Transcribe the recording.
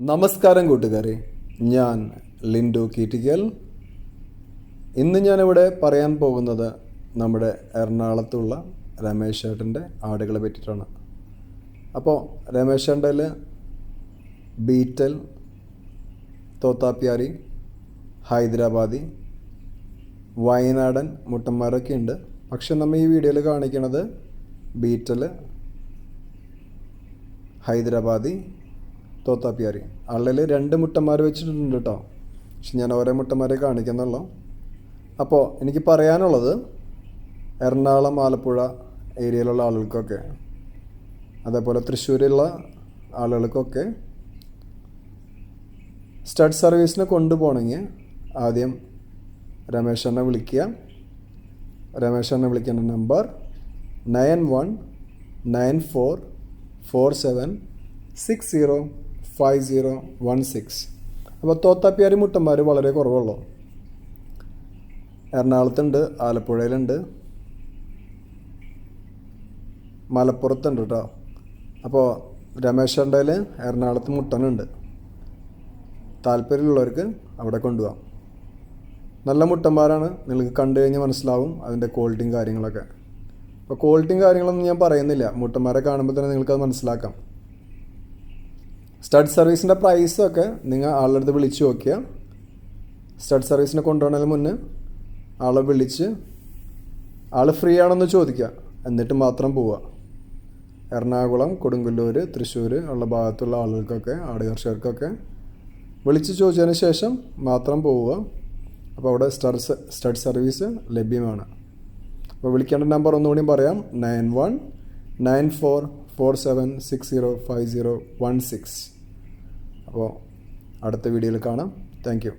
നമസ്കാരം കൂട്ടുകാരെ, ഞാൻ ലിൻഡു കീറ്റിക്കൽ. ഇന്ന് ഞാനിവിടെ പറയാൻ പോകുന്നത് നമ്മുടെ എറണാകുളത്തുള്ള രമേശ് ചേട്ടൻ്റെ ആടുകളെ പറ്റിയിട്ടാണ്. അപ്പോൾ രമേശ് ചേട്ടയിൽ ബീറ്റൽ, തോത്താപ്പ്യാരി, ഹൈദരാബാദി, വയനാടൻ മുട്ടന്മാരൊക്കെ ഉണ്ട്. പക്ഷെ നമ്മൾ ഈ വീഡിയോയിൽ കാണിക്കുന്നത് ബീറ്റൽ, ഹൈദരാബാദി, തോത്താപ്പ്യാരി. ആളിൽ 2 മുട്ടന്മാർ വെച്ചിട്ടുണ്ട് കേട്ടോ. പക്ഷെ ഞാൻ ഓരോ മുട്ടന്മാരെ കാണിക്കുന്നുള്ളൂ. അപ്പോൾ എനിക്ക് പറയാനുള്ളത് എറണാകുളം, ആലപ്പുഴ ഏരിയയിലുള്ള ആളുകൾക്കൊക്കെ, അതേപോലെ തൃശ്ശൂരുള്ള ആളുകൾക്കൊക്കെ സ്റ്റഡ് സർവീസിന് കൊണ്ടുപോകണമെങ്കിൽ ആദ്യം രമേശനെ വിളിക്കുക. രമേശനെ വിളിക്കേണ്ട നമ്പർ 919447605016. അപ്പോൾ തോത്താപ്പ്യാരി മുട്ടന്മാർ വളരെ കുറവുള്ളൂ. എറണാകുളത്തുണ്ട്, ആലപ്പുഴയിലുണ്ട്, മലപ്പുറത്തുണ്ട് കേട്ടോ. അപ്പോൾ രമേശൻ്റെ എറണാകുളത്ത് മുട്ടനുണ്ട്. താല്പര്യമുള്ളവർക്ക് അവിടെ കൊണ്ടുപോകാം. നല്ല മുട്ടന്മാരാണ്, നിങ്ങൾക്ക് കണ്ടു കഴിഞ്ഞാൽ മനസ്സിലാവും അതിൻ്റെ ക്വാളിറ്റിയും കാര്യങ്ങളൊക്കെ. അപ്പോൾ ക്വാളിറ്റിയും കാര്യങ്ങളൊന്നും ഞാൻ പറയുന്നില്ല, മുട്ടന്മാരെ കാണുമ്പോൾ തന്നെ നിങ്ങൾക്കത് മനസ്സിലാക്കാം. സ്റ്റഡ് സർവീസിൻ്റെ പ്രൈസൊക്കെ നിങ്ങൾ ആളുടെ അടുത്ത് വിളിച്ച് നോക്കിയാൽ, സ്റ്റഡ് സർവീസിനെ കൊണ്ടുപോകുന്നതിന് മുന്നേ ആളെ വിളിച്ച് ആൾ ഫ്രീ ആണെന്ന് ചോദിക്കുക, എന്നിട്ട് മാത്രം പോവുക. എറണാകുളം, കൊടുങ്ങല്ലൂർ, തൃശ്ശൂർ ഉള്ള ഭാഗത്തുള്ള ആളുകൾക്കൊക്കെ, ആട് കർഷകർക്കൊക്കെ വിളിച്ച് ചോദിച്ചതിന് ശേഷം മാത്രം പോവുക. അപ്പോൾ അവിടെ സ്റ്റഡ് സർവീസ് ലഭ്യമാണ്. അപ്പോൾ വിളിക്കേണ്ട നമ്പർ ഒന്നുകൂടി പറയാം, 919447605016. അപ്പോൾ അടുത്ത വീഡിയോയിൽ കാണാം. Thank you.